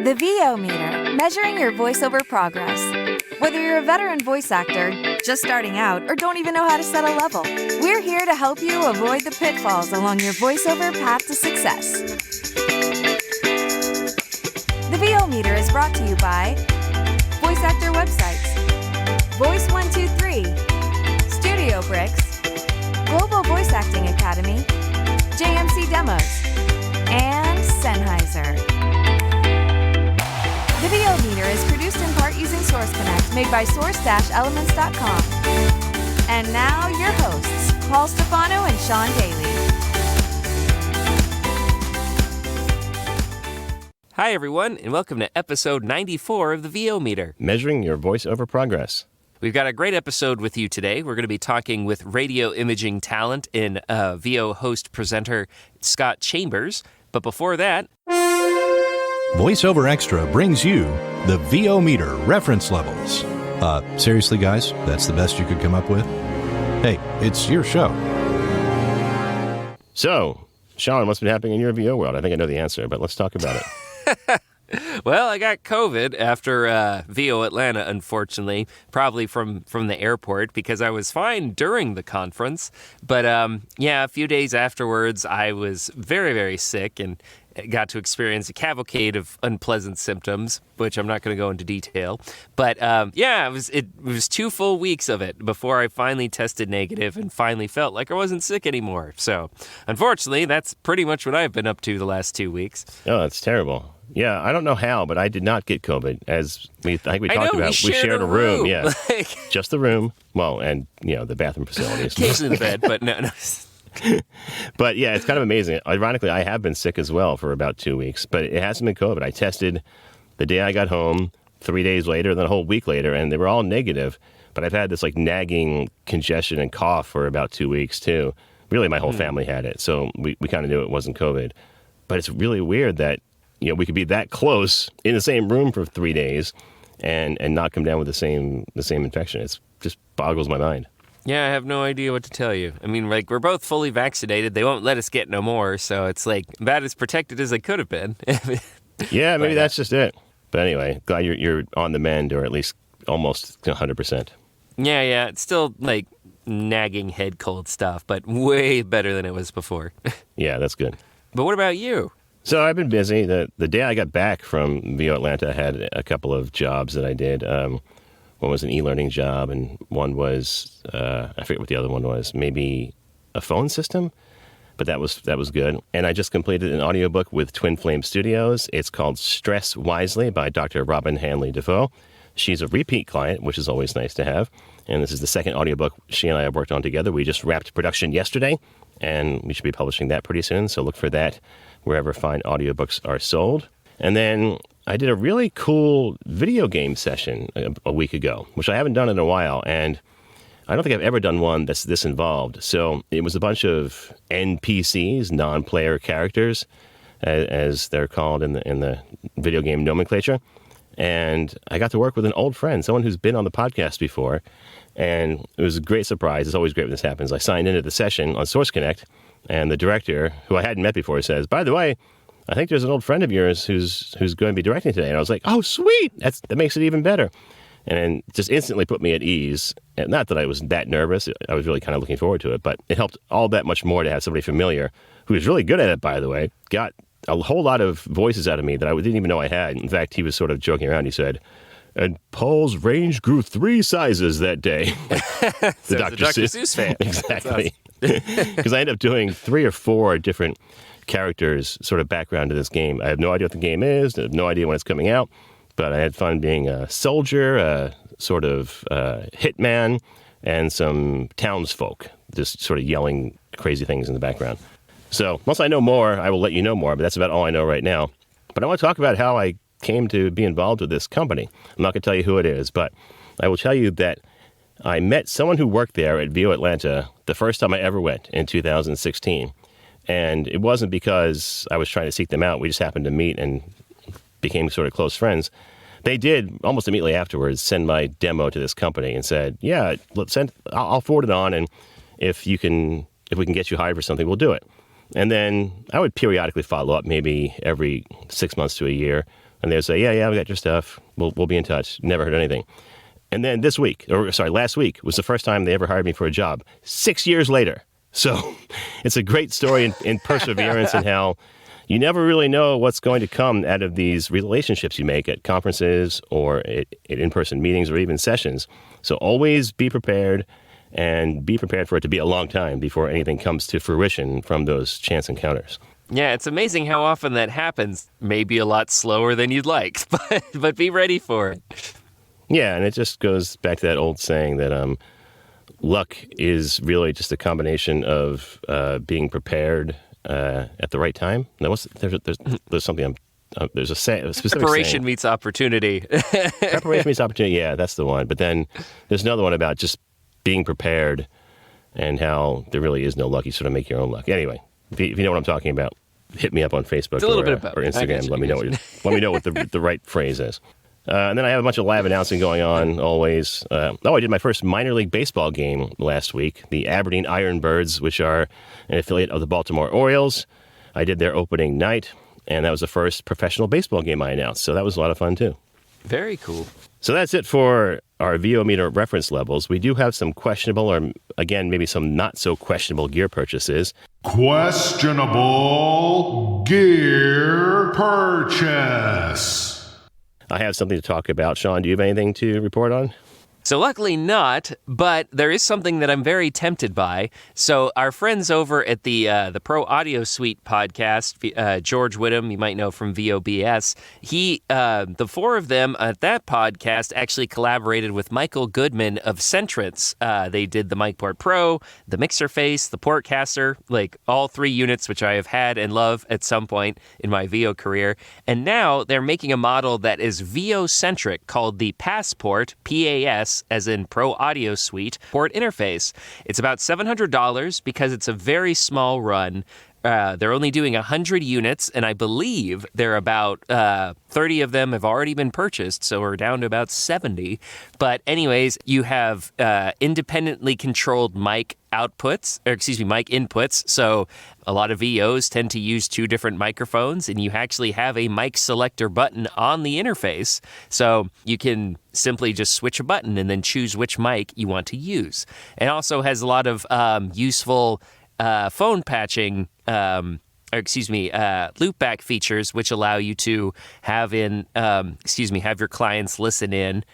The VO meter, measuring your voiceover progress. Whether you're a veteran voice actor, just starting out, or don't even know how to set a level, we're here to help you avoid the pitfalls along your voiceover path to success. The VO meter is brought to you by Voice Actor Websites, Voice 123, Studio Bricks, Global Voice Acting Academy, JMC Demos, and Sennheiser. The VO meter is produced in part using Source Connect, made by source-elements.com. And now your hosts, Paul Stefano and Sean Daly. Hi, everyone, and welcome to episode 94 of the VO meter. Measuring your voiceover progress. We've got a great episode with you today. We're going to be talking with radio imaging talent and VO host presenter Scott Chambers. But before that, VoiceOver Extra brings you the VO meter reference levels. Seriously, guys, that's the best you could come up with? Hey, it's your show. So, Sean, what's been happening in your VO world? I think I know the answer, but let's talk about it. well, I got COVID after VO Atlanta, unfortunately, probably from the airport because I was fine during the conference. But a few days afterwards, I was very, very sick and got to experience a cavalcade of unpleasant symptoms, which I'm not going to go into detail. But it was 2 full weeks of it before I finally tested negative and finally felt like I wasn't sick anymore. So, unfortunately, that's pretty much what I've been up to the last 2 weeks. Oh, that's terrible. Yeah, I don't know how, but I did not get COVID, as I think we talked about. We shared a room. Yeah, just the room. Well, and the bathroom facilities. Occasionally the bed, but no. But yeah, it's kind of amazing. Ironically, I have been sick as well for about 2 weeks, but it hasn't been COVID. I tested the day I got home, 3 days later, then a whole week later, and they were all negative. But I've had this nagging congestion and cough for about 2 weeks too. Really, my whole family had it, so we kind of knew it wasn't COVID. But it's really weird that we could be that close in the same room for 3 days and not come down with the same infection. It just boggles my mind. Yeah, I have no idea what to tell you. I mean, we're both fully vaccinated. They won't let us get no more, so it's about as protected as I could have been. Yeah, maybe that's just it. But anyway, glad you're on the mend, or at least almost 100%. Yeah, it's still nagging head cold stuff, but way better than it was before. Yeah, that's good. But what about you? So I've been busy. The day I got back from VO Atlanta, I had a couple of jobs that I did. One was an e-learning job, and one was, I forget what the other one was, maybe a phone system, but that was good. And I just completed an audiobook with Twin Flame Studios. It's called Stress Wisely by Dr. Robin Hanley Defoe. She's a repeat client, which is always nice to have. And this is the second audiobook she and I have worked on together. We just wrapped production yesterday, and we should be publishing that pretty soon, so look for that wherever fine audiobooks are sold. And then I did a really cool video game session a week ago, which I haven't done in a while, and I don't think I've ever done one that's this involved. So it was a bunch of NPCs, non-player characters, as they're called in the video game nomenclature. And I got to work with an old friend, someone who's been on the podcast before, and it was a great surprise. It's always great when this happens. I signed into the session on Source Connect, and the director, who I hadn't met before, says, "By the way, I think there's an old friend of yours who's going to be directing today." And I was like, "Oh, sweet! That makes it even better." And just instantly put me at ease. And not that I was that nervous. I was really kind of looking forward to it. But it helped all that much more to have somebody familiar, who was really good at it, by the way. Got a whole lot of voices out of me that I didn't even know I had. In fact, he was sort of joking around. He said, "And Paul's range grew 3 sizes that day." The Dr. Seuss fan. Exactly. Because I ended up doing 3 or 4 different characters, sort of background to this game. I have no idea what the game is. I have no idea when it's coming out. But I had fun being a soldier, a sort of hitman, and some townsfolk, just sort of yelling crazy things in the background. So once I know more, I will let you know more, but that's about all I know right now. But I want to talk about how I came to be involved with this company. I'm not going to tell you who it is, but I will tell you that I met someone who worked there at VO Atlanta the first time I ever went in 2016. And it wasn't because I was trying to seek them out. We just happened to meet and became sort of close friends. They did, almost immediately afterwards, send my demo to this company and said, "Yeah, I'll forward it on, and if we can get you hired for something, we'll do it." And then I would periodically follow up, maybe every 6 months to a year, And they'd say, yeah, we got your stuff. We'll be in touch. Never heard anything. And then last week was the first time they ever hired me for a job. 6 years later. So it's a great story in perseverance and how you never really know what's going to come out of these relationships you make at conferences or at in-person meetings or even sessions. So always be prepared, and be prepared for it to be a long time before anything comes to fruition from those chance encounters. Yeah, it's amazing how often that happens. Maybe a lot slower than you'd like, but be ready for it. Yeah, and it just goes back to that old saying that luck is really just a combination of being prepared at the right time. Now, there's something there's a specific Preparation saying. meets opportunity. Preparation meets opportunity. Yeah, that's the one. But then there's another one about just being prepared and how there really is no luck. You sort of make your own luck. Anyway, if you know what I'm talking about, hit me up on Facebook or Instagram. Let me know what the right phrase is. And then I have a bunch of live announcing going on always. I did my first minor league baseball game last week. The Aberdeen Ironbirds, which are an affiliate of the Baltimore Orioles. I did their opening night, and that was the first professional baseball game I announced. So that was a lot of fun, too. Very cool. So that's it for our VO meter reference levels. We do have some questionable or, again, maybe some not so questionable gear purchases. Questionable gear purchase. I have something to talk about. Sean, do you have anything to report on? So luckily not, but there is something that I'm very tempted by. So our friends over at the Pro Audio Suite podcast, George Whittam, you might know from VOBS, the four of them at that podcast actually collaborated with Michael Goodman of Centrance. They did the MicPort Pro, the Mixer Face, the Portcaster, like all three units which I have had and love at some point in my VO career. And now they're making a model that is VO-centric called the Passport, PAS, as in Pro Audio Suite port interface. It's about $700 because it's a very small run. They're only doing 100 units, and I believe they're about 30 of them have already been purchased, so we're down to about 70. But anyways, you have independently controlled mic inputs. So a lot of VOs tend to use two different microphones, and you actually have a mic selector button on the interface. So you can simply just switch a button and then choose which mic you want to use. It also has a lot of useful phone patching, loopback features, which allow you to have your clients listen in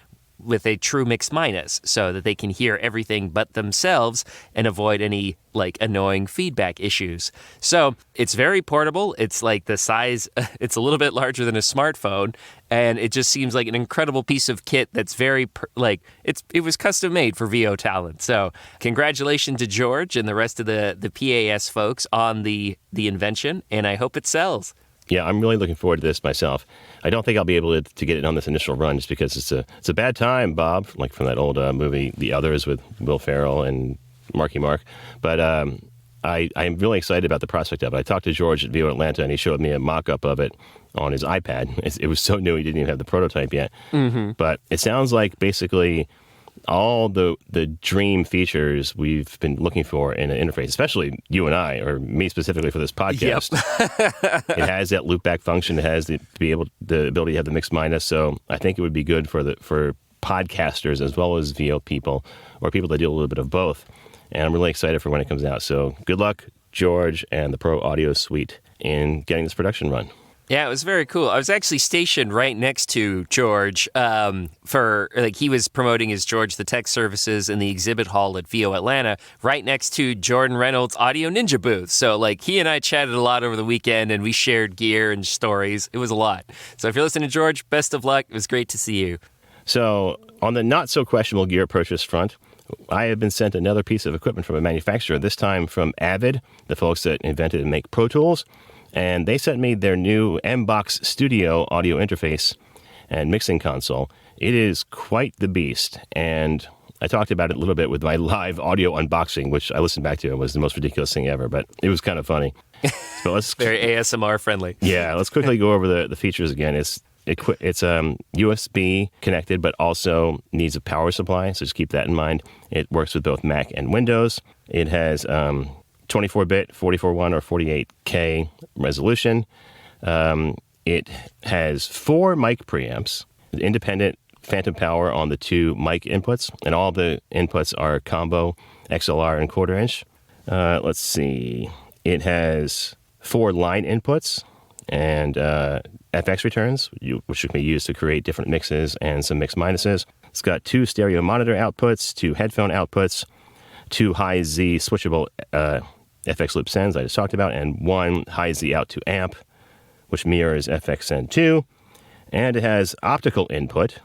with a true mix minus so that they can hear everything but themselves and avoid any annoying feedback issues. So it's very portable. It's like the size, it's a little bit larger than a smartphone, and it just seems like an incredible piece of kit that's very it was custom made for VO talent. So congratulations to George and the rest of the PAS folks on the invention, and I hope it sells. Yeah, I'm really looking forward to this myself. I don't think I'll be able to get it on this initial run just because it's a bad time, Bob, like from that old movie, The Others, with Will Ferrell and Marky Mark. But I'm really excited about the prospect of it. I talked to George at VO Atlanta, and he showed me a mock-up of it on his iPad. It was so new, he didn't even have the prototype yet. Mm-hmm. But it sounds like basically all the dream features we've been looking for in an interface, especially you and I, or me specifically for this podcast. Yep. It has that loopback function. It has the ability to have the mix minus. So I think it would be good for podcasters as well as VO people or people that do a little bit of both. And I'm really excited for when it comes out. So good luck, George and the Pro Audio Suite, in getting this production run. Yeah, it was very cool. I was actually stationed right next to George he was promoting his George the Tech Services in the exhibit hall at VO Atlanta, right next to Jordan Reynolds' Audio Ninja booth. So he and I chatted a lot over the weekend, and we shared gear and stories. It was a lot. So if you're listening to George, best of luck. It was great to see you. So on the not so questionable gear purchase front, I have been sent another piece of equipment from a manufacturer, this time from Avid, the folks that invented and make Pro Tools. And they sent me their new M-Box Studio audio interface and mixing console. It is quite the beast. And I talked about it a little bit with my live audio unboxing, which I listened back to. It was the most ridiculous thing ever, but it was kind of funny. So let's very ASMR friendly. Yeah, let's quickly go over the features again. It's USB connected, but also needs a power supply, so just keep that in mind. It works with both Mac and Windows. It has 24-bit, 44.1 or 48K resolution. It has 4 mic preamps, independent phantom power on the 2 mic inputs, and all the inputs are combo XLR and quarter inch. Let's see. It has 4 line inputs and FX returns, which can be used to create different mixes and some mix minuses. It's got 2 stereo monitor outputs, 2 headphone outputs, 2 high Z switchable FX loop sends I just talked about, and 1 high Z out to amp, which mirrors FX Send 2. And it has optical input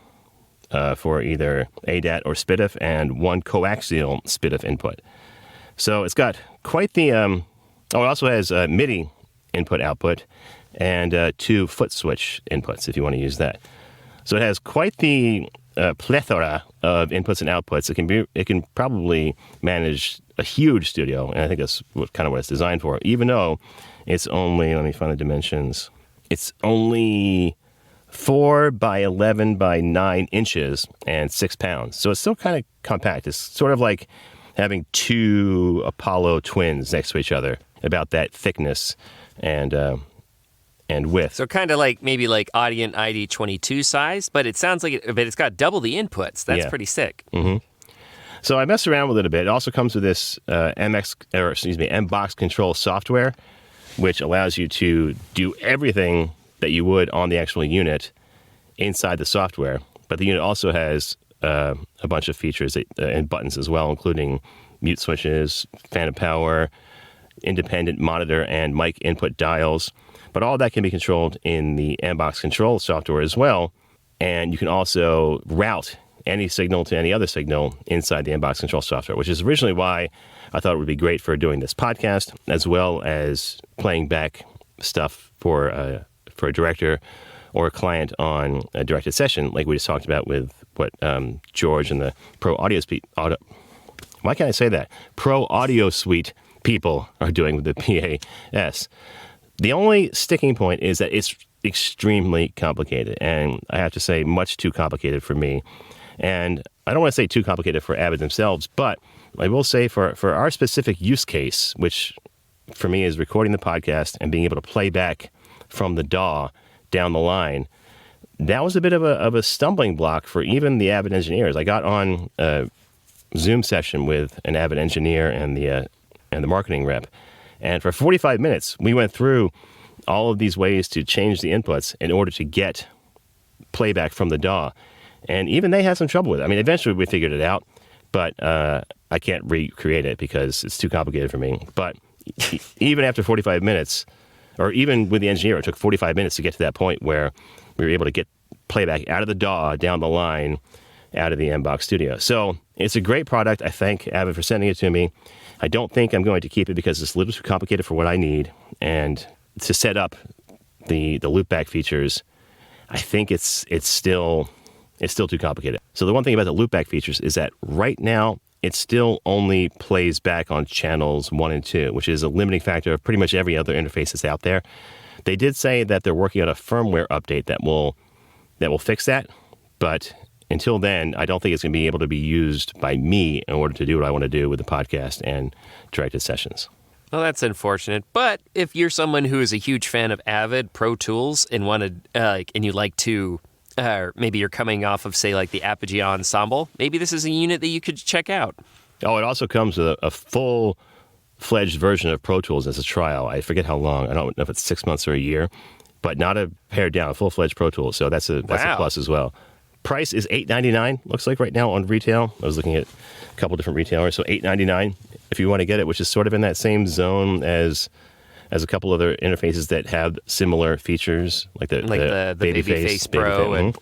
for either ADAT or SPDIF, and 1 coaxial SPDIF input. So it's got quite the... it also has MIDI input output and 2 foot switch inputs if you want to use that. So it has quite the plethora of inputs and outputs. It can probably manage a huge studio, and I think that's kind of what it's designed for, even though it's only, let me find the dimensions, it's only 4 by 11 by 9 inches and 6 pounds. So it's still kind of compact. It's sort of like having 2 Apollo twins next to each other, about that thickness and width. So kind of like maybe like Audient ID22 size, but it sounds like but it's got double the inputs. That's pretty sick. Mm-hmm. So I messed around with it a bit. It also comes with this MBox control software, which allows you to do everything that you would on the actual unit inside the software. But the unit also has a bunch of features and buttons as well, including mute switches, phantom power, independent monitor and mic input dials. But all that can be controlled in the MBox control software as well. And you can also route any signal to any other signal inside the MBox control software, which is originally why I thought it would be great for doing this podcast, as well as playing back stuff for a director or a client on a directed session, like we just talked about with what George and the Pro Audio Suite. Why can't I say that? Pro Audio Suite people are doing with the PAS. The only sticking point is that it's extremely complicated, and I have to say much too complicated for me. And I don't want to say too complicated for Avid themselves, but I will say for our specific use case, which for me is recording the podcast and being able to play back from the DAW down the line, that was a bit of a stumbling block for even the Avid engineers. I got on a Zoom session with an Avid engineer and the marketing rep, and for 45 minutes, we went through all of these ways to change the inputs in order to get playback from the DAW. And even they had some trouble with it. I mean, eventually we figured it out, but I can't recreate it because it's too complicated for me. But even after 45 minutes, or even with the engineer, it took 45 minutes to get to that point where we were able to get playback out of the DAW, down the line, out of the MBox Studio. So it's a great product. I thank Avid for sending it to me. I don't think I'm going to keep it because it's a little too complicated for what I need. And to set up the loopback features, I think it's still too complicated. So the one thing about the loopback features is that right now it still only plays back on channels 1 and 2, which is a limiting factor of pretty much every other interface that's out there. They did say that they're working on a firmware update that will fix that, but until then, I don't think it's going to be able to be used by me in order to do what I want to do with the podcast and directed sessions. Well, that's unfortunate. But if you're someone who is a huge fan of Avid Pro Tools and wanted, and you like to, maybe you're coming off of, say, like the Apogee Ensemble, maybe this is a unit that you could check out. Oh, it also comes with a full-fledged version of Pro Tools as a trial. I forget how long. I don't know if it's 6 months or a year, but not a pared down, a full-fledged Pro Tools. So that's a plus as well. Price is $8.99, looks like right now on retail. I was looking at a couple different retailers, so $8.99 if you want to get it, which is sort of in that same zone as a couple other interfaces that have similar features, like the Babyface Pro.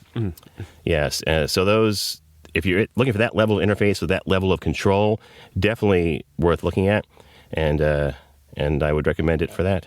Yes, so those, if you're looking for that level of interface with that level of control, definitely worth looking at, and I would recommend it for that.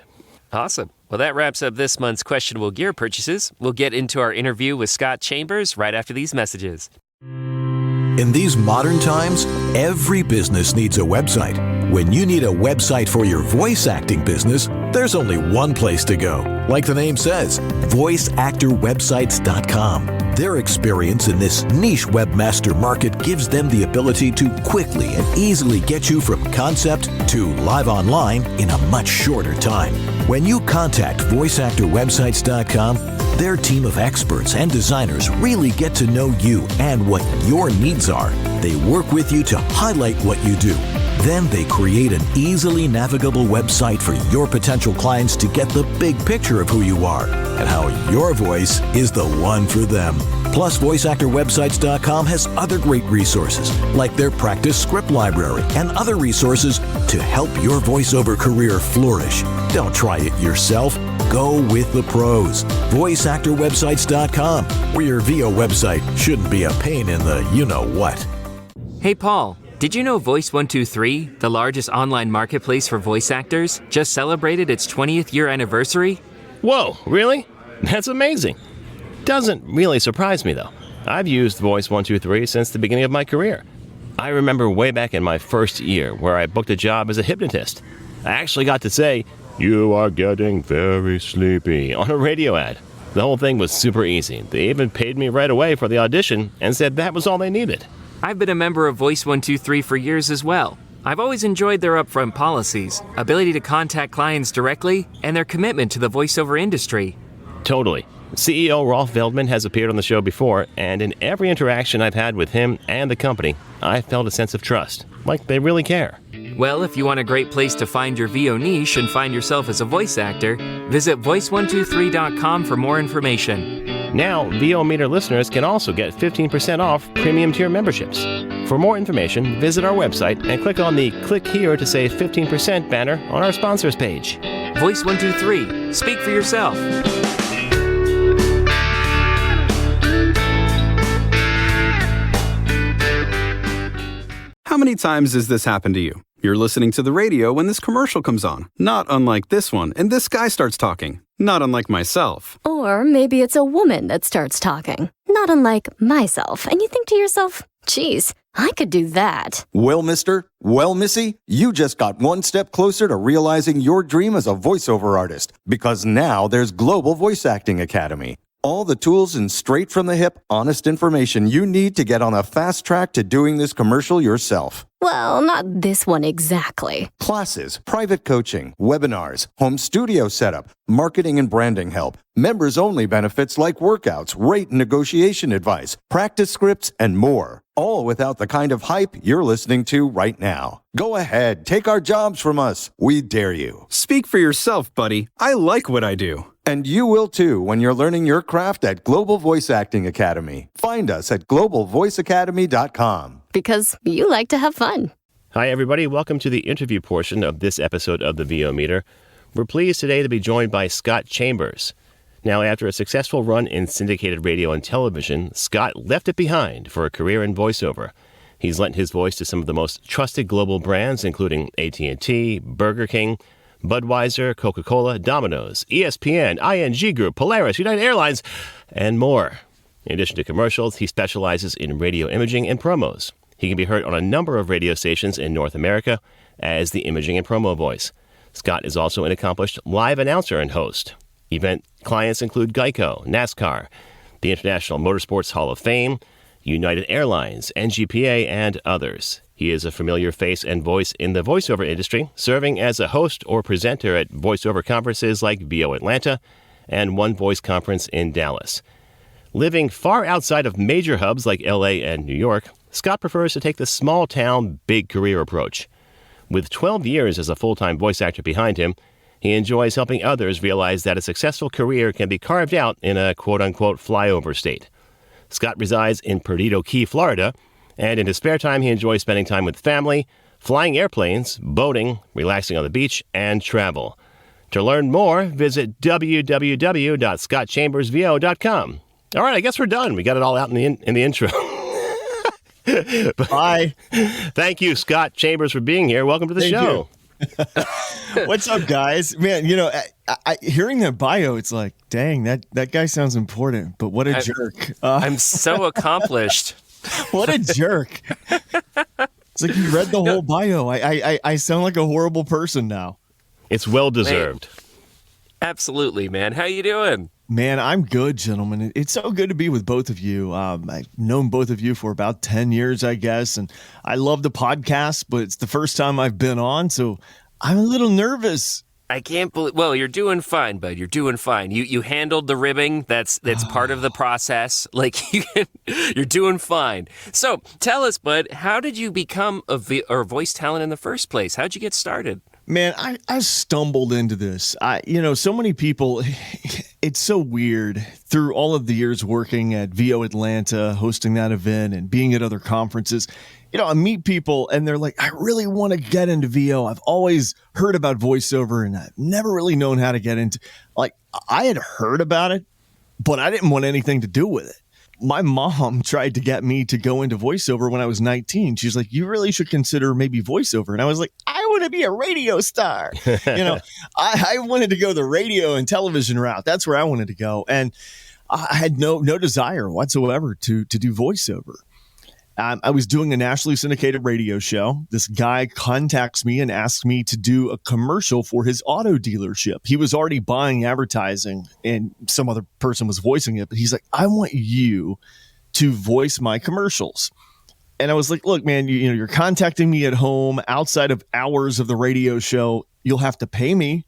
Awesome. Well, that wraps up this month's questionable gear purchases. We'll get into our interview with Scott Chambers right after these messages. In these modern times, every business needs a website. When you need a website for your voice acting business, there's only one place to go. Like the name says, voiceactorwebsites.com. Their experience in this niche webmaster market gives them the ability to quickly and easily get you from concept to live online in a much shorter time. When you contact voiceactorwebsites.com, their team of experts and designers really get to know you and what your needs are. They work with you to highlight what you do. Then they create an easily navigable website for your potential clients to get the big picture of who you are and how your voice is the one for them. Plus, VoiceActorWebsites.com has other great resources, like their practice script library and other resources to help your voiceover career flourish. Don't try it yourself. Go with the pros. VoiceActorWebsites.com, where your VO website shouldn't be a pain in the you-know-what. Hey, Paul, did you know Voice123, the largest online marketplace for voice actors, just celebrated its 20th year anniversary? Whoa, really? That's amazing. Doesn't really surprise me, though. I've used Voice123 since the beginning of my career. I remember way back in my first year where I booked a job as a hypnotist. I actually got to say, "You are getting very sleepy," on a radio ad. The whole thing was super easy. They even paid me right away for the audition and said that was all they needed. I've been a member of Voice123 for years as well. I've always enjoyed their upfront policies, ability to contact clients directly, and their commitment to the voiceover industry. Totally. CEO Rolf Veldman has appeared on the show before, and in every interaction I've had with him and the company, I felt a sense of trust, like they really care. Well, if you want a great place to find your VO niche and find yourself as a voice actor, visit voice123.com for more information. Now, VO Meter listeners can also get 15% off premium tier memberships. For more information, visit our website and click on the Click Here to Save 15% banner on our sponsors page. Voice123, speak for yourself. How many times has this happened to you? You're listening to the radio when this commercial comes on, not unlike this one, and this guy starts talking, not unlike myself. Or maybe it's a woman that starts talking, not unlike myself, and you think to yourself, geez, I could do that. Well, mister, well, missy, you just got one step closer to realizing your dream as a voiceover artist, because now there's Global Voice Acting Academy. All the tools and straight from the hip, honest information you need to get on a fast track to doing this commercial yourself. Well, not this one exactly. Classes, private coaching, webinars, home studio setup, marketing and branding help, members-only benefits like workouts, rate and negotiation advice, practice scripts, and more. All without the kind of hype you're listening to right now. Go ahead, take our jobs from us. We dare you. Speak for yourself, buddy. I like what I do. And you will too when you're learning your craft at Global Voice Acting Academy. Find us at globalvoiceacademy.com. Because you like to have fun. Hi, everybody. Welcome to the interview portion of this episode of the VO Meter. We're pleased today to be joined by Scott Chambers. Now, after a successful run in syndicated radio and television, Scott left it behind for a career in voiceover. He's lent his voice to some of the most trusted global brands, including AT&T, Burger King, Budweiser, Coca-Cola, Domino's, ESPN, ING Group, Polaris, United Airlines, and more. In addition to commercials, he specializes in radio imaging and promos. He can be heard on a number of radio stations in North America as the imaging and promo voice. Scott is also an accomplished live announcer and host. Event clients include Geico, NASCAR, the International Motorsports Hall of Fame, United Airlines, NGPA, and others. He is a familiar face and voice in the voiceover industry, serving as a host or presenter at voiceover conferences like VO Atlanta and One Voice Conference in Dallas. Living far outside of major hubs like LA and New York, Scott prefers to take the small-town, big career approach. With 12 years as a full-time voice actor behind him, he enjoys helping others realize that a successful career can be carved out in a quote-unquote flyover state. Scott resides in Perdido Key, Florida, and in his spare time he enjoys spending time with family, flying airplanes, boating, relaxing on the beach, and travel. To learn more, visit www.scottchambersvo.com. All right, I guess we're done. We got it all out in the intro. Bye. Thank you, Scott Chambers, for being here. Welcome to the show. What's up, guys? Man, I hearing that bio, it's like, dang, that guy sounds important, but what a jerk. I'm so accomplished. What a jerk. It's like you read the whole bio. I sound like a horrible person now. It's well-deserved. Absolutely, man. How you doing? Man, I'm good, gentlemen. It's so good to be with both of you. I've known both of you for about 10 years, I guess, and I love the podcast, but it's the first time I've been on, so I'm a little nervous. I can't believe. Well, you're doing fine, bud. You're doing fine. You handled the ribbing. That's part of the process. Like you're doing fine. So tell us, bud, how did you become a voice talent in the first place? How'd you get started? Man, I stumbled into this. So many people, it's so weird through all of the years working at VO Atlanta, hosting that event and being at other conferences. I meet people and they're like, I really want to get into VO. I've always heard about voiceover and I've never really known how to get into, like, I had heard about it, but I didn't want anything to do with it. My mom tried to get me to go into voiceover when I was 19. She's like, you really should consider maybe voiceover. And I was like, I want to be a radio star. I wanted to go the radio and television route. That's where I wanted to go. And I had no desire whatsoever to do voiceover. I was doing a nationally syndicated radio show. This guy contacts me and asks me to do a commercial for his auto dealership. He was already buying advertising and some other person was voicing it, but he's like, I want you to voice my commercials. And I was like, look, man, you're contacting me at home outside of hours of the radio show. You'll have to pay me.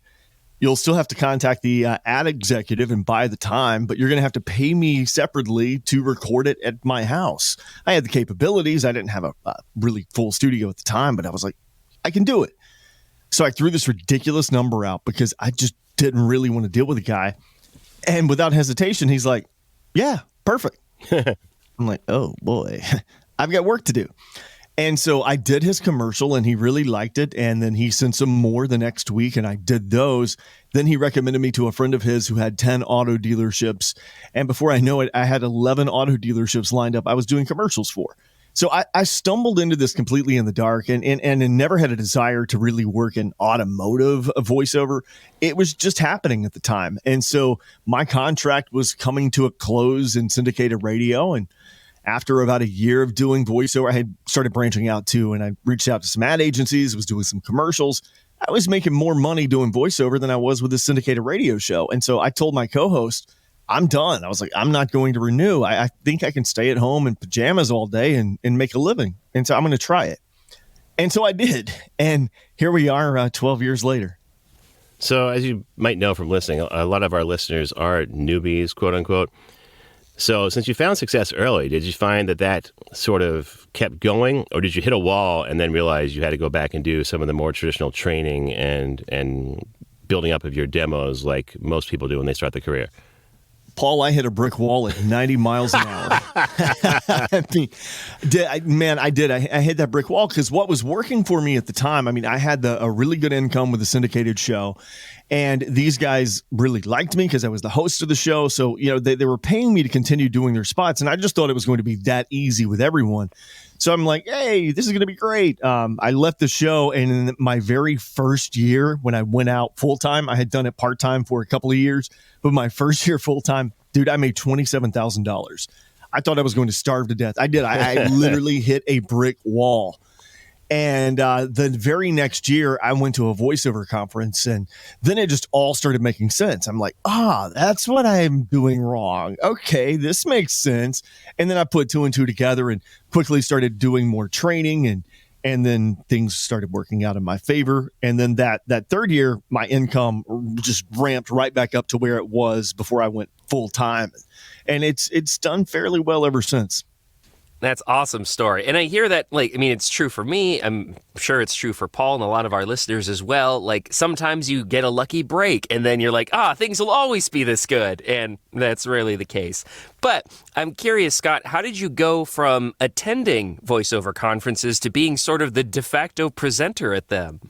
You'll still have to contact the ad executive and buy the time, but you're going to have to pay me separately to record it at my house. I had the capabilities. I didn't have a really full studio at the time, but I was like, I can do it. So I threw this ridiculous number out because I just didn't really want to deal with the guy. And without hesitation, he's like, yeah, perfect. I'm like, oh boy, I've got work to do. And so I did his commercial and he really liked it. And then he sent some more the next week and I did those. Then he recommended me to a friend of his who had 10 auto dealerships. And before I know it, I had 11 auto dealerships lined up I was doing commercials for. So I stumbled into this completely in the dark and never had a desire to really work in automotive voiceover. It was just happening at the time. And so my contract was coming to a close in syndicated radio. And after about a year of doing voiceover, I had started branching out too. And I reached out to some ad agencies, was doing some commercials. I was making more money doing voiceover than I was with the syndicated radio show. And so I told my co-host, I'm done. I was like, I'm not going to renew. I think I can stay at home in pajamas all day and make a living. And so I'm going to try it. And so I did. And here we are 12 years later. So as you might know from listening, a lot of our listeners are newbies, quote unquote. So since you found success early, did you find that sort of kept going, or did you hit a wall and then realize you had to go back and do some of the more traditional training and building up of your demos like most people do when they start their career? Paul, I hit a brick wall at 90 miles an hour. I did. I hit that brick wall because what was working for me at the time, I had a really good income with the syndicated show. And these guys really liked me because I was the host of the show. So, they were paying me to continue doing their spots. And I just thought it was going to be that easy with everyone. So I'm like, hey, this is going to be great. I left the show. And in my very first year, when I went out full time, I had done it part time for a couple of years. But my first year full time, dude, I made $27,000. I thought I was going to starve to death. I did. I literally hit a brick wall. And the very next year, I went to a voiceover conference, and then it just all started making sense. I'm like, that's what I'm doing wrong. Okay, this makes sense. And then I put two and two together and quickly started doing more training, and then things started working out in my favor. And then that third year, my income just ramped right back up to where it was before I went full time. And it's done fairly well ever since. That's awesome story. And I hear that, it's true for me. I'm sure it's true for Paul and a lot of our listeners as well. Like, sometimes you get a lucky break and then you're like, things will always be this good. And that's rarely the case. But I'm curious, Scott, how did you go from attending voiceover conferences to being sort of the de facto presenter at them?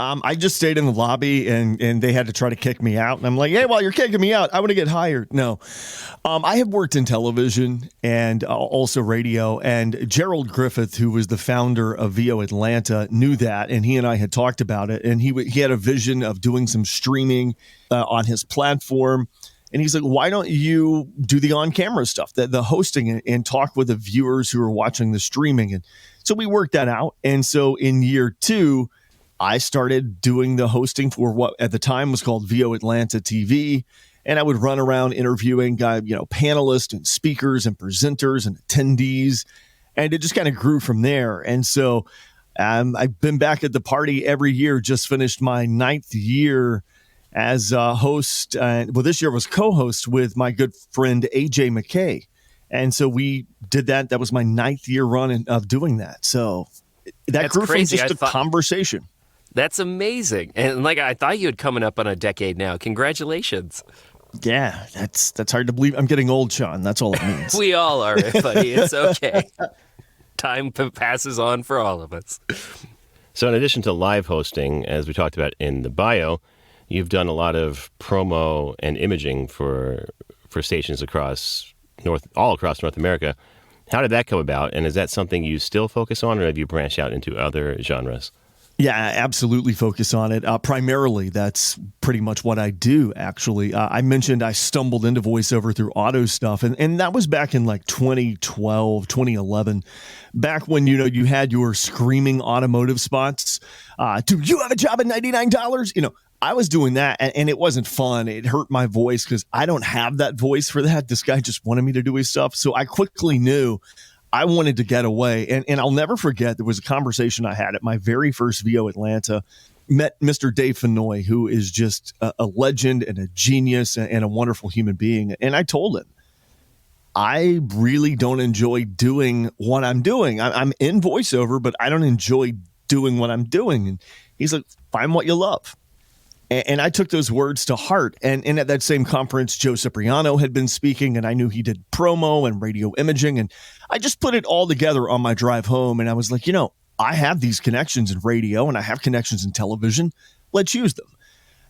I just stayed in the lobby and they had to try to kick me out. And I'm like, hey, while you're kicking me out, I want to get hired. No, I have worked in television and also radio. And Gerald Griffith, who was the founder of VO Atlanta, knew that. And he and I had talked about it. And he had a vision of doing some streaming on his platform. And he's like, why don't you do the on-camera stuff, the hosting, and talk with the viewers who are watching the streaming? And so we worked that out. And so in year 2, I started doing the hosting for what at the time was called VO Atlanta TV. And I would run around interviewing panelists and speakers and presenters and attendees. And it just kind of grew from there. And so I've been back at the party every year, just finished my 9th year as a host. This year was co-host with my good friend AJ McKay. And so we did that. That was my 9th year run of doing that. So that grew from just a conversation. That's amazing. And I thought you had coming up on a decade now. Congratulations. Yeah, that's hard to believe. I'm getting old, Sean. That's all it means. We all are, buddy. It's okay. Time passes on for all of us. So in addition to live hosting, as we talked about in the bio, you've done a lot of promo and imaging for stations all across North America. How did that come about? And is that something you still focus on, or have you branched out into other genres? Yeah, absolutely focus on it. Primarily, that's pretty much what I do, actually. I mentioned I stumbled into voiceover through auto stuff, and that was back in 2012, 2011, back when, you had your screaming automotive spots. Do you have a job at $99? I was doing that, and it wasn't fun. It hurt my voice because I don't have that voice for that. This guy just wanted me to do his stuff. So I quickly knew I wanted to get away. And I'll never forget, there was a conversation I had at my very first VO Atlanta. Met Mr. Dave Fenoy, who is just a legend and a genius and a wonderful human being. And I told him, I really don't enjoy doing what I'm doing. I'm in voiceover, but I don't enjoy doing what I'm doing. And he's like, find what you love. And I took those words to heart. And at that same conference, Joe Cipriano had been speaking, and I knew he did promo and radio imaging. And I just put it all together on my drive home. And I was like, I have these connections in radio and I have connections in television. Let's use them.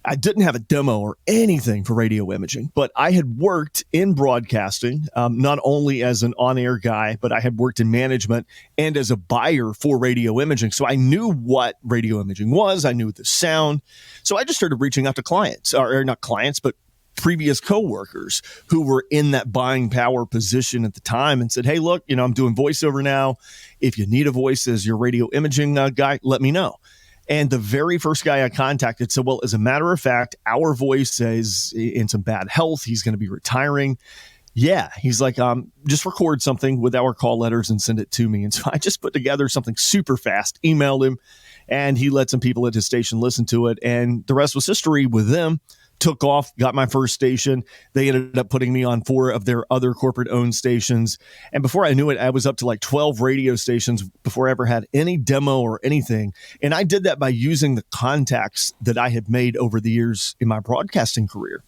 I didn't have a demo or anything for radio imaging, but I had worked in broadcasting, not only as an on-air guy, but I had worked in management and as a buyer for radio imaging. So I knew what radio imaging was. I knew the sound. So I just started reaching out to clients, or not clients, but previous coworkers who were in that buying power position at the time, and said, hey, look, I'm doing voiceover now. If you need a voice as your radio imaging guy, let me know. And the very first guy I contacted said, well, as a matter of fact, our voice is in some bad health. He's going to be retiring. Yeah. He's like, just record something with our call letters and send it to me. And so I just put together something super fast, emailed him, and he let some people at his station listen to it. And the rest was history with them. Took off, got my first station. They ended up putting me on 4 of their other corporate-owned stations. And before I knew it, I was up to 12 radio stations before I ever had any demo or anything. And I did that by using the contacts that I had made over the years in my broadcasting career.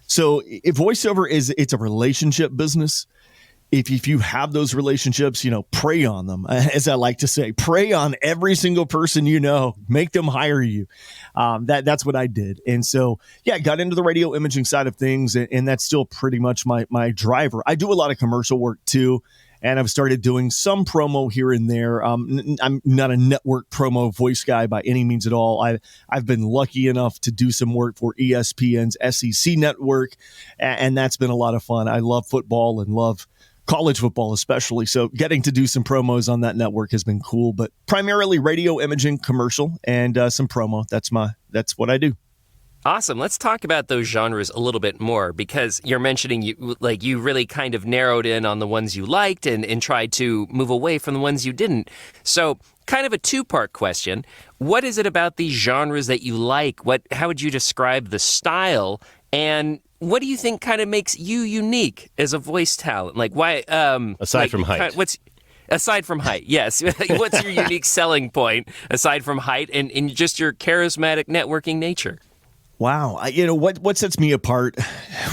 So if voiceover it's a relationship business. If you have those relationships, prey on them, as I like to say, prey on every single person make them hire you. That's what I did. And so, got into the radio imaging side of things, and that's still pretty much my driver. I do a lot of commercial work too, and I've started doing some promo here and there. I'm not a network promo voice guy by any means at all. I've been lucky enough to do some work for ESPN's SEC network, and that's been a lot of fun. I love football and love college football especially. So getting to do some promos on that network has been cool, but primarily radio imaging, commercial, and some promo. That's what I do. Awesome. Let's talk about those genres a little bit more, because you're mentioning you really kind of narrowed in on the ones you liked and tried to move away from the ones you didn't. So kind of a 2-part question. What is it about these genres that you like? How would you describe the style? And what do you think kind of makes you unique as a voice talent? Why? Aside from height. Aside from height, yes. What's your unique selling point aside from height and just your charismatic networking nature? Wow. What sets me apart?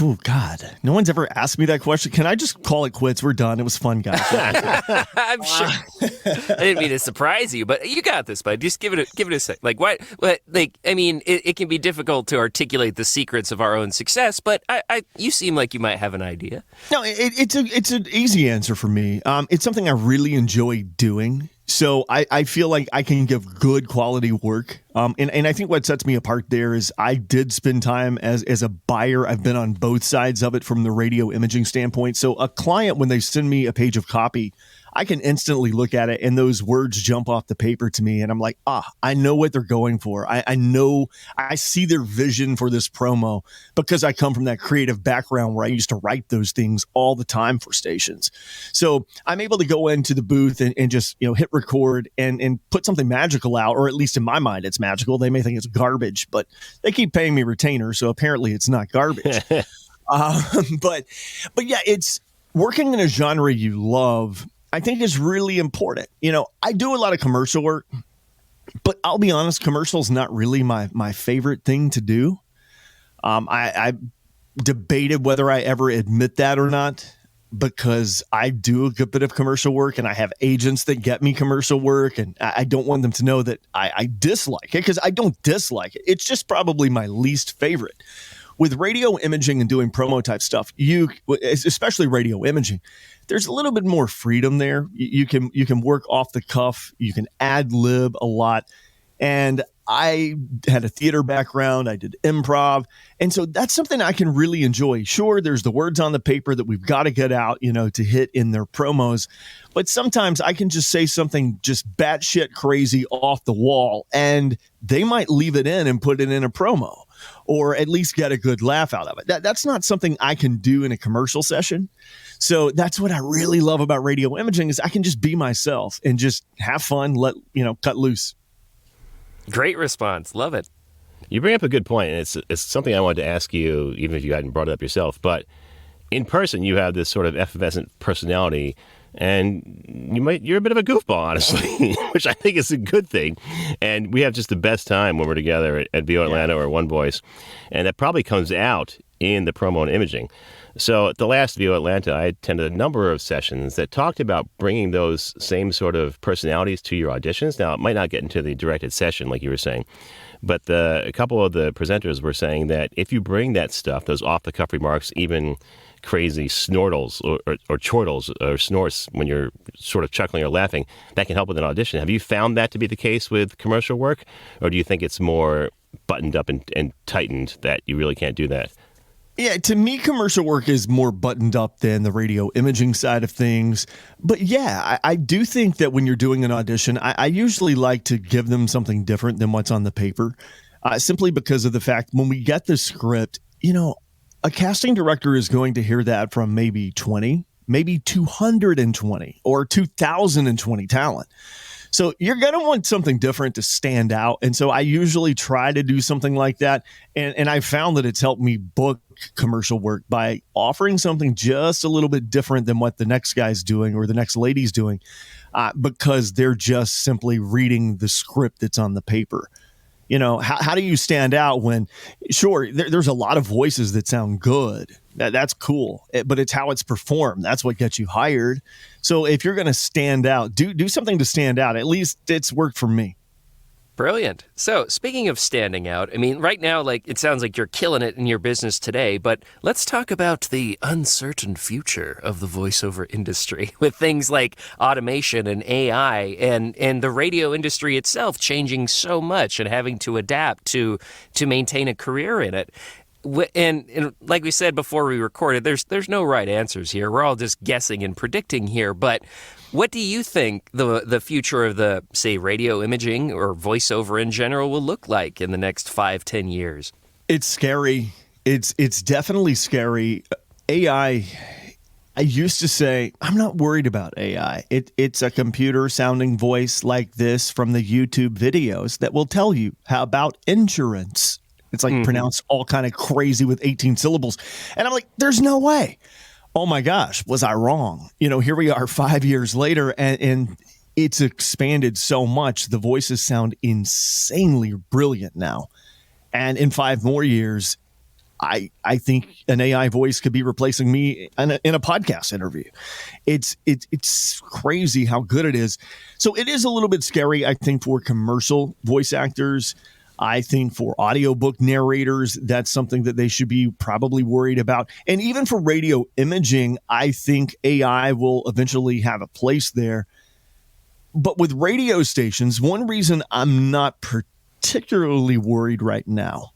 Oh, God. No one's ever asked me that question. Can I just call it quits? We're done. It was fun, guys. I'm sure. I didn't mean to surprise you, but you got this, bud. Just give it a sec. It can be difficult to articulate the secrets of our own success, but you seem like you might have an idea. No, it's an easy answer for me. It's something I really enjoy doing. So I feel like I can give good quality work. And I think what sets me apart there is I did spend time as a buyer. I've been on both sides of it from the radio imaging standpoint. So a client, when they send me a page of copy, I can instantly look at it and those words jump off the paper to me. And I'm like, I know what they're going for. I know, I see their vision for this promo because I come from that creative background where I used to write those things all the time for stations. So I'm able to go into the booth and just, hit record and put something magical out, or at least in my mind, it's magical. They may think it's garbage, but they keep paying me retainer. So apparently it's not garbage. But yeah, it's working in a genre you love. I think is really important. I do a lot of commercial work, but I'll be honest, commercial's not really my favorite thing to do. I debated whether I ever admit that or not, because I do a good bit of commercial work and I have agents that get me commercial work, and I don't want them to know that I dislike it, because I don't dislike it. It's just probably my least favorite. With radio imaging and doing promo type stuff, especially radio imaging, there's a little bit more freedom there. You can work off the cuff. You can ad lib a lot. And I had a theater background. I did improv. And so that's something I can really enjoy. Sure, there's the words on the paper that we've got to get out, to hit in their promos. But sometimes I can just say something just batshit crazy off the wall, and they might leave it in and put it in a promo, or at least get a good laugh out of it. That's not something I can do in a commercial session. So that's what I really love about radio imaging, is I can just be myself and just have fun, cut loose. Great response. Love it. You bring up a good point, and it's something I wanted to ask you, even if you hadn't brought it up yourself. But in person, you have this sort of effervescent personality, and you're a bit of a goofball, honestly, which I think is a good thing. And we have just the best time when we're together at VO Atlanta or One Voice, and that probably comes out in the promo and imaging. So at the last VO Atlanta, I attended a number of sessions that talked about bringing those same sort of personalities to your auditions. Now, it might not get into the directed session, like you were saying, but a couple of the presenters were saying that if you bring that stuff, those off-the-cuff remarks, even crazy snortles or chortles or snorts when you're sort of chuckling or laughing, that can help with an audition. Have you found that to be the case with commercial work, or do you think it's more buttoned up and tightened that you really can't do that? Yeah, to me, commercial work is more buttoned up than the radio imaging side of things. But yeah, I do think that when you're doing an audition, I usually like to give them something different than what's on the paper, simply because of the fact when we get the script, a casting director is going to hear that from maybe 20, maybe 220 or 2,020 talent. So you're going to want something different to stand out. And so I usually try to do something like that. And I found that it's helped me book commercial work by offering something just a little bit different than what the next guy's doing or the next lady's doing, because they're just simply reading the script that's on the paper. How do you stand out when, sure, there's a lot of voices that sound good. That's cool, but it's how it's performed. That's what gets you hired. So if you're going to stand out, do something to stand out. At least it's worked for me. Brilliant. So speaking of standing out, right now, it sounds like you're killing it in your business today, but let's talk about the uncertain future of the voiceover industry with things like automation and AI and the radio industry itself changing so much and having to adapt to maintain a career in it. And like we said before we recorded, there's no right answers here. We're all just guessing and predicting here. But what do you think the future of the, say, radio imaging or voiceover in general will look like in the next 5-10 years? It's scary. It's definitely scary. AI, I used to say, I'm not worried about AI. It's a computer sounding voice like this from the YouTube videos that will tell you how about insurance. It's pronounced all kind of crazy with 18 syllables. And I'm like, there's no way. Oh my gosh, was I wrong? Here we are 5 years later, and it's expanded so much. The voices sound insanely brilliant now. And in 5 more years, I think an AI voice could be replacing me in a podcast interview. It's crazy how good it is. So it is a little bit scary, I think, for commercial voice actors. I think for audiobook narrators, that's something that they should be probably worried about. And even for radio imaging, I think AI will eventually have a place there. But with radio stations, one reason I'm not particularly worried right now.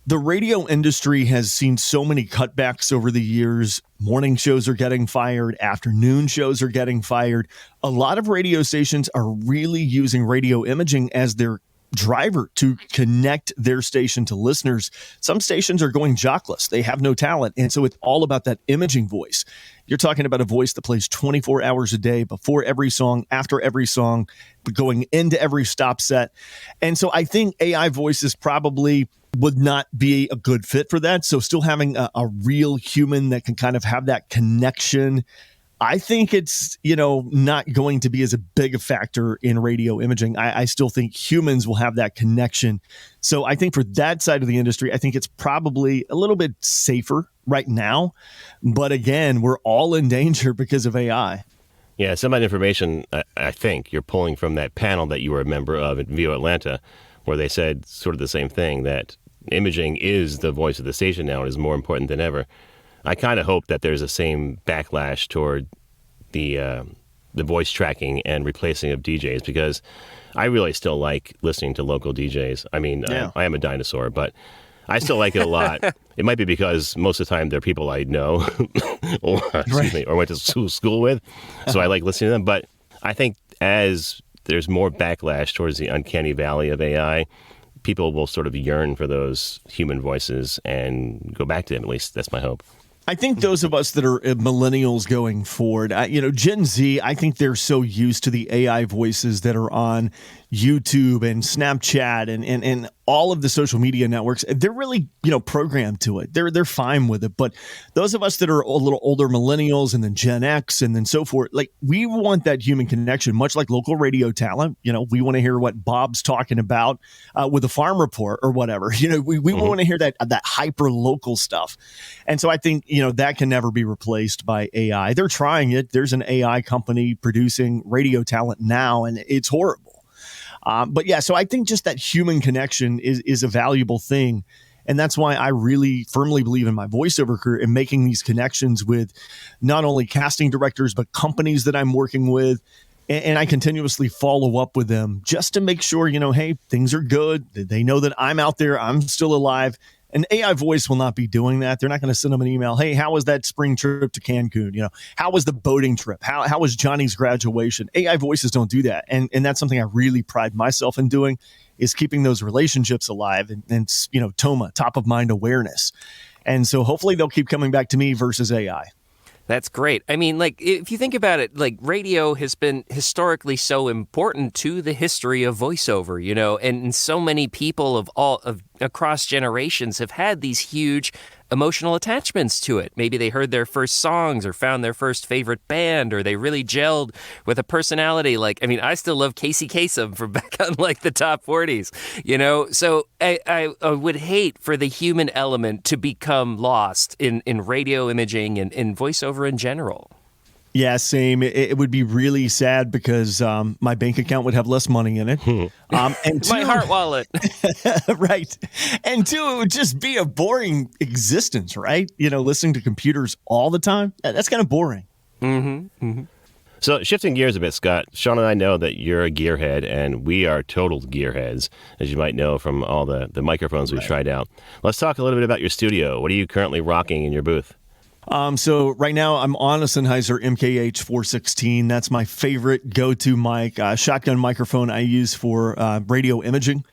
The radio industry has seen so many cutbacks over the years. Morning shows are getting fired. Afternoon shows are getting fired. A lot of radio stations are really using radio imaging as their driver to connect their station to listeners. Some stations are going jockless. They have no talent. And so it's all about that imaging voice. You're talking about a voice that plays 24 hours a day, before every song, after every song, going into every stop set. And so I think AI voices probably would not be a good fit for that. So still having a real human that can kind of have that connection, I think it's, not going to be as a big a factor in radio imaging. I still think humans will have that connection. So I think for that side of the industry, I think it's probably a little bit safer right now. But again, we're all in danger because of AI. Yeah, some of that information, I think, you're pulling from that panel that you were a member of at VO Atlanta, where they said sort of the same thing, that imaging is the voice of the station now and is more important than ever. I kind of hope that there's the same backlash toward the voice tracking and replacing of DJs, because I really still like listening to local DJs. I mean, yeah. I am a dinosaur, but I still like it a lot. It might be because most of the time they're people I know or went to school with, so I like listening to them. But I think as there's more backlash towards the uncanny valley of AI, people will sort of yearn for those human voices and go back to them. At least that's my hope. I think those of us that are millennials going forward, Gen Z, I think they're so used to the AI voices that are on YouTube and Snapchat and all of the social media networks. They're really, programmed to it. They're fine with it. But those of us that are a little older millennials and then Gen X and then so forth, like, we want that human connection, much like local radio talent. We want to hear what Bob's talking about with a farm report or whatever. We want to hear that hyper local stuff. And so I think, that can never be replaced by AI. They're trying it. There's an AI company producing radio talent now, and it's horrible. But yeah, so I think just that human connection is a valuable thing. And that's why I really firmly believe in my voiceover career and making these connections with not only casting directors, but companies that I'm working with. And I continuously follow up with them just to make sure, hey, things are good. They know that I'm out there. I'm still alive. An AI voice will not be doing that. They're not going to send them an email. Hey, how was that spring trip to Cancun? How was the boating trip? How was Johnny's graduation? AI voices don't do that. And that's something I really pride myself in doing, is keeping those relationships alive and TOMA, top of mind awareness. And so hopefully they'll keep coming back to me versus AI. That's great. I mean, if you think about it, radio has been historically so important to the history of voiceover, and so many people of across generations have had these huge emotional attachments to it. Maybe they heard their first songs or found their first favorite band, or they really gelled with a personality. I still love Casey Kasem from back on the top 40s, So I would hate for the human element to become lost in radio imaging and in voiceover in general. Yeah, same. It would be really sad because my bank account would have less money in it. And two, my heart wallet. Right. And two, it would just be a boring existence, right? Listening to computers all the time. That's kind of boring. Mm-hmm. Mm-hmm. So shifting gears a bit, Scott, Sean and I know that you're a gearhead, and we are total gearheads, as you might know from all the microphones we've tried out. Let's talk a little bit about your studio. What are you currently rocking in your booth? So right now I'm on a Sennheiser MKH 416. That's my favorite go-to mic, shotgun microphone I use for radio imaging.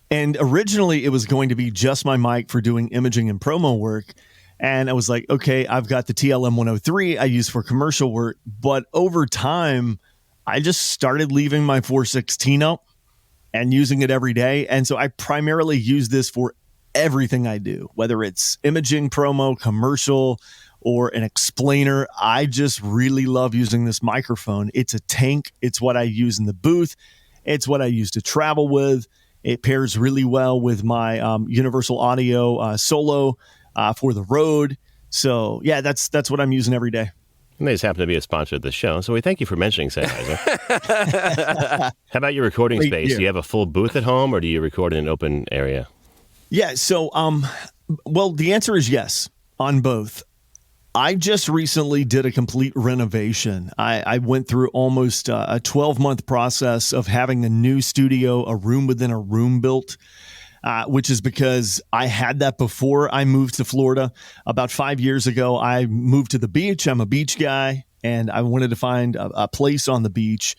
And originally it was going to be just my mic for doing imaging and promo work. And I was like, okay, I've got the TLM 103 I use for commercial work. But over time, I just started leaving my 416 up and using it every day. And so I primarily use this for everything I do, whether it's imaging, promo, commercial, or an explainer. I just really love using this microphone. It's a tank. It's what I use in the booth. It's what I use to travel with. It pairs really well with my Universal Audio Solo for the road. So yeah, that's what I'm using every day. And they just happen to be a sponsor of the show, so we thank you for mentioning Sennheiser. How about your recording space? Do you have a full booth at home, or do you record in an open area? Yeah, so well, the answer is yes on both. I just recently did a complete renovation. I went through almost a 12-month process of having a new studio, a room within a room built, which is because I had that before I moved to Florida. About 5 years ago, I moved to the beach. I'm a beach guy, and I wanted to find a place on the beach.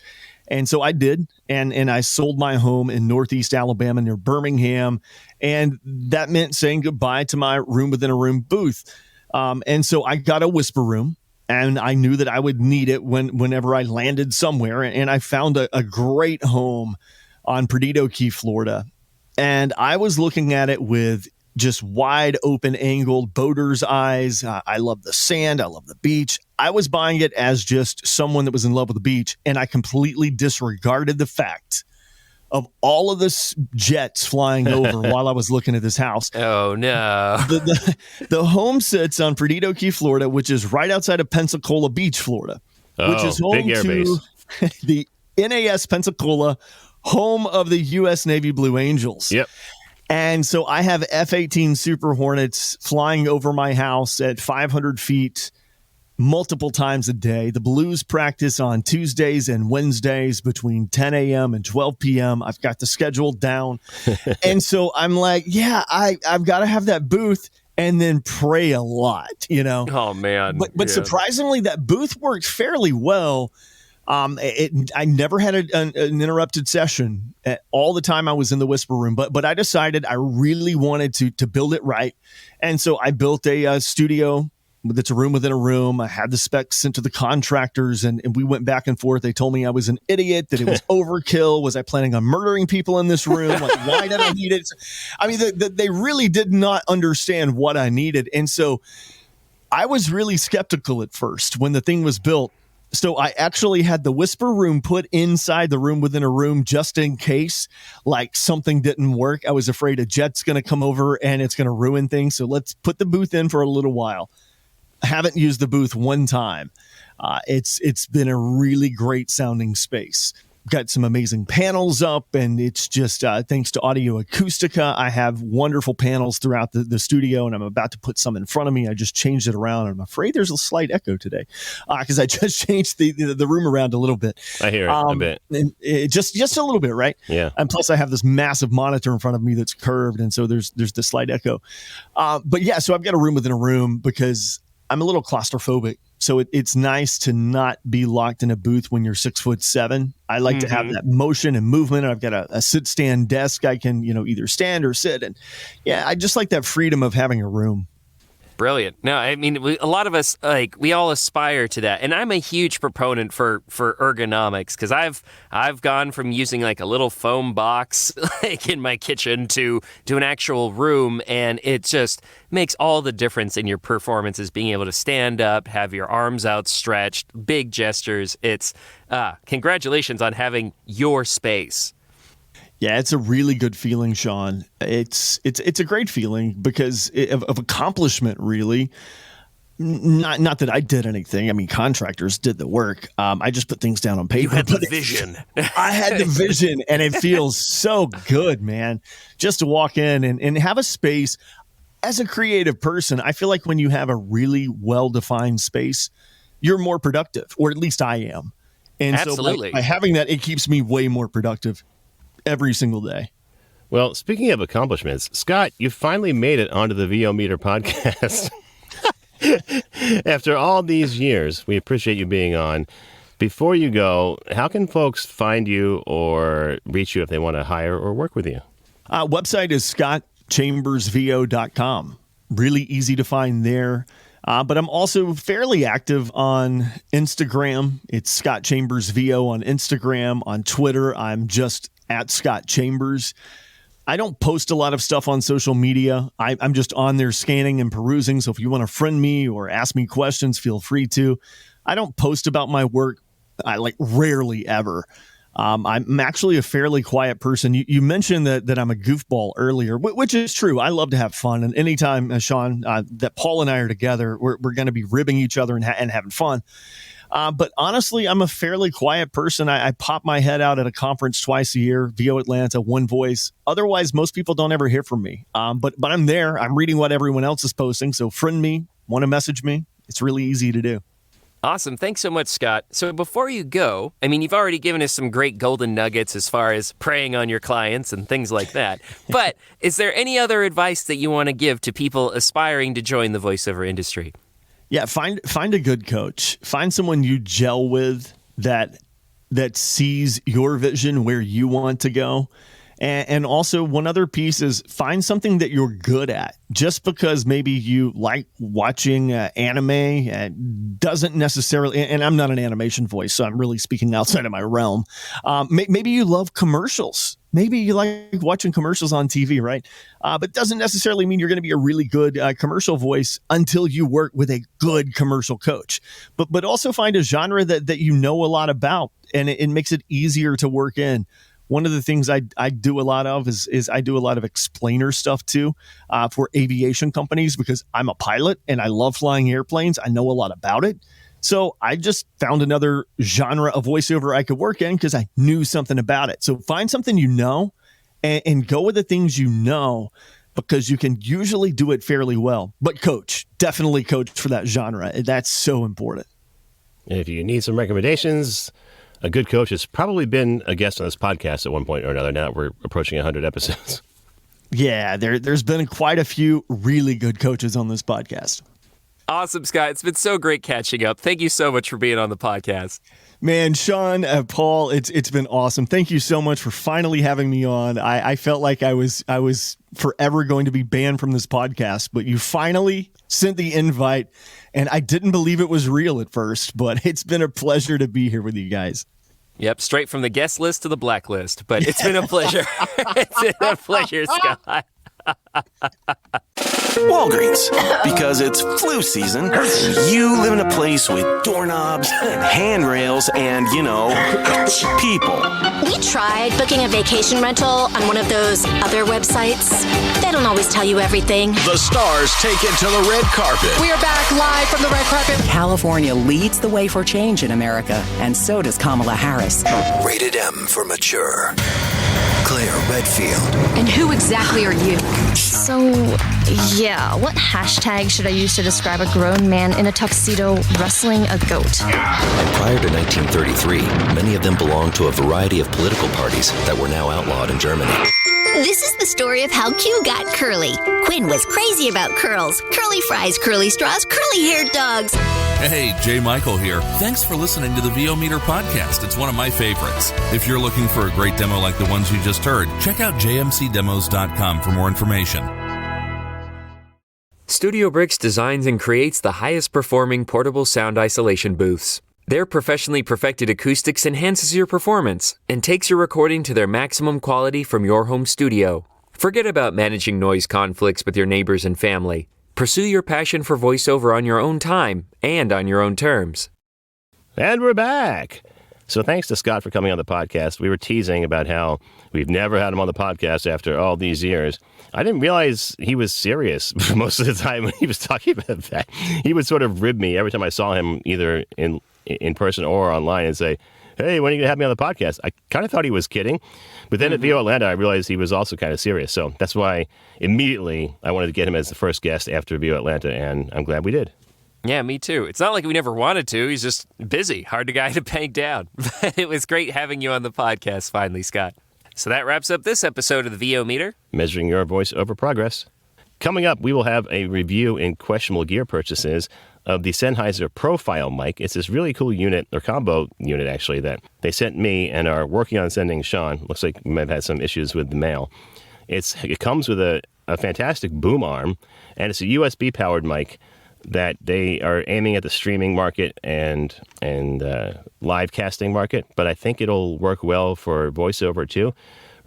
And so I did, and I sold my home in Northeast Alabama near Birmingham, and that meant saying goodbye to my room within a room booth. And so I got a whisper room, and I knew that I would need it whenever I landed somewhere. And I found a great home on Perdido Key, Florida. And I was looking at it with just wide open angled boater's eyes. I love the sand. I love the beach. I was buying it as just someone that was in love with the beach. And I completely disregarded the fact of all of the jets flying over while I was looking at this house. Oh, no. The home sits on Perdido Key, Florida, which is right outside of Pensacola Beach, Florida, which is home to the NAS Pensacola, home of the U.S. Navy Blue Angels. Yep. And so I have F-18 Super Hornets flying over my house at 500 feet multiple times a day. The Blues practice on Tuesdays and Wednesdays between 10 a.m. and 12 p.m. I've got the schedule down. And so I'm like, yeah, I've got to have that booth and then pray a lot, you know? Oh, man. But surprisingly, that booth worked fairly well. I never had an interrupted session all the time I was in the whisper room, but I decided I really wanted to build it right. And so I built a studio that's a room within a room. I had the specs sent to the contractors, and we went back and forth. They told me I was an idiot, that it was overkill. Was I planning on murdering people in this room? Like, why did I need it? I mean, they really did not understand what I needed. And so I was really skeptical at first when the thing was built. So I actually had the whisper room put inside the room within a room just in case, like, something didn't work. I was afraid a jet's going to come over and it's going to ruin things. So let's put the booth in for a little while. I haven't used the booth one time. It's been a really great sounding space. Got some amazing panels up, and it's just thanks to Audio Acoustica, I have wonderful panels throughout the studio, and I'm about to put some in front of me. I just changed it around, and I'm afraid there's a slight echo today because I just changed the room around a little bit. I hear it a bit. And just a little bit, right? Yeah. And plus, I have this massive monitor in front of me that's curved, and so there's the slight echo. But yeah, so I've got a room within a room because I'm a little claustrophobic. So it's nice to not be locked in a booth when you're 6'7". I like to have that motion and movement. I've got a sit-stand desk. I can, either stand or sit. And yeah, I just like that freedom of having a room. Brilliant. No, I mean, a lot of us, we all aspire to that. And I'm a huge proponent for ergonomics, because I've gone from using like a little foam box like in my kitchen to an actual room, and it just makes all the difference in your performances, being able to stand up, have your arms outstretched, big gestures. It's congratulations on having your space. Yeah, it's a really good feeling, Sean. It's a great feeling because of accomplishment, really. Not that I did anything. I mean, contractors did the work. I just put things down on paper. You had the vision. I had the vision, and it feels so good, man. Just to walk in and have a space. As a creative person, I feel like when you have a really well-defined space, you're more productive, or at least I am. And Absolutely. So by having that, it keeps me way more productive every single day. Well, speaking of accomplishments, Scott, you finally made it onto the VO Meter podcast. After all these years, we appreciate you being on. Before you go, how can folks find you or reach you if they want to hire or work with you? Website is scottchambersvo.com. Really easy to find there. But I'm also fairly active on Instagram. It's Scott Chambers VO on Instagram. On Twitter, I'm just at Scott Chambers. I don't post a lot of stuff on social media. I'm just on there scanning and perusing. So if you want to friend me or ask me questions, feel free to. I don't post about my work. I rarely ever. I'm actually a fairly quiet person. You mentioned that I'm a goofball earlier, which is true. I love to have fun. And anytime, Sean, that Paul and I are together, we're going to be ribbing each other and having fun. But honestly, I'm a fairly quiet person. I pop my head out at a conference twice a year, VO Atlanta, One Voice. Otherwise, most people don't ever hear from me. But I'm there. I'm reading what everyone else is posting. So friend me, want to message me, It's really easy to do. Awesome. Thanks so much, Scott. So before you go, I mean, you've already given us some great golden nuggets as far as preying on your clients and things like that. But is there any other advice that you want to give to people aspiring to join the voiceover industry? Yeah, find a good coach. Find someone you gel with that sees your vision where you want to go. And also one other piece is find something that you're good at. Just because maybe you like watching anime doesn't necessarily, and I'm not an animation voice, so I'm really speaking outside of my realm. Maybe you love commercials. Maybe you like watching commercials on TV, right? But doesn't necessarily mean you're going to be a really good commercial voice until you work with a good commercial coach. But also find a genre that you know a lot about, and it makes it easier to work in. One of the things I do a lot of is I do a lot of explainer stuff too for aviation companies because I'm a pilot and I love flying airplanes. I know a lot about it. So I just found another genre of voiceover I could work in because I knew something about it. So find something you know and go with the things you know because you can usually do it fairly well. But definitely coach for that genre. That's so important. If you need some recommendations, a good coach has probably been a guest on this podcast at one point or another. Now that we're approaching 100 episodes. Yeah, there's been quite a few really good coaches on this podcast. Awesome, Scott. It's been so great catching up. Thank you so much for being on the podcast. Man, Sean, Paul, it's been awesome. Thank you so much for finally having me on. I felt like I was forever going to be banned from this podcast, but you finally sent the invite, and I didn't believe it was real at first, but it's been a pleasure to be here with you guys. Yep, straight from the guest list to the blacklist, but it's been a pleasure. It's been a pleasure, Scott. Walgreens, because it's flu season, and you live in a place with doorknobs and handrails and, people. We tried booking a vacation rental on one of those other websites. They don't always tell you everything. The stars take it to the red carpet. We are back live from the red carpet. California leads the way for change in America, and so does Kamala Harris. Rated M for mature. Claire Redfield. And who exactly are you? So, yeah, what hashtag should I use to describe a grown man in a tuxedo wrestling a goat? And prior to 1933, many of them belonged to a variety of political parties that were now outlawed in Germany. This is the story of how Q got curly. Quinn was crazy about curls. Curly fries, curly straws, curly-haired dogs. Hey, Jay Michael here. Thanks for listening to the VO Meter podcast. It's one of my favorites. If you're looking for a great demo like the ones you just heard, check out jmcdemos.com for more information. Studio Bricks designs and creates the highest performing portable sound isolation booths. Their professionally perfected acoustics enhances your performance and takes your recording to their maximum quality from your home studio. Forget about managing noise conflicts with your neighbors and family. Pursue your passion for voiceover on your own time and on your own terms. And we're back. So thanks to Scott for coming on the podcast. We were teasing about how we've never had him on the podcast after all these years. I didn't realize he was serious most of the time when he was talking about that. He would sort of rib me every time I saw him either in person or online and say, hey, when are you going to have me on the podcast? I kind of thought he was kidding. But then at VO Atlanta, I realized he was also kind of serious. So that's why immediately I wanted to get him as the first guest after VO Atlanta, and I'm glad we did. Yeah, me too. It's not like we never wanted to. He's just busy. Hard to guy to peg down. But it was great having you on the podcast finally, Scott. So that wraps up this episode of the VO Meter. Measuring your voice over progress. Coming up, we will have a review in questionable gear purchases of the Sennheiser Profile mic. It's this really cool unit, or combo unit actually, that they sent me and are working on sending Sean. Looks like we might have had some issues with the mail. It comes with a fantastic boom arm, and it's a USB-powered mic that they are aiming at the streaming market and live casting market, but I think it'll work well for voiceover too.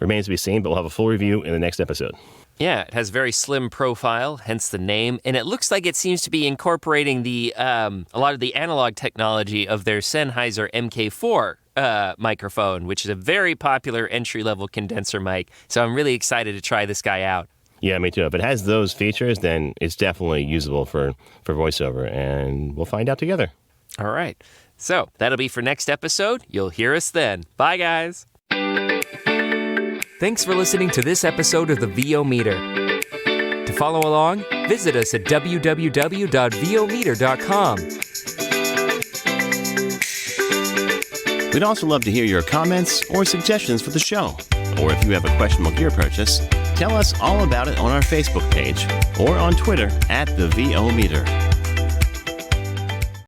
Remains to be seen, but we'll have a full review in the next episode. Yeah, it has a very slim profile, hence the name, and it looks like it seems to be incorporating the a lot of the analog technology of their Sennheiser MK4 microphone, which is a very popular entry-level condenser mic. So I'm really excited to try this guy out. Yeah, me too. If it has those features, then it's definitely usable for voiceover, and we'll find out together. All right. So that'll be for next episode. You'll hear us then. Bye, guys. Thanks for listening to this episode of the VO Meter. To follow along, visit us at www.vometer.com. We'd also love to hear your comments or suggestions for the show. Or if you have a questionable gear purchase, tell us all about it on our Facebook page or on Twitter @the VO Meter.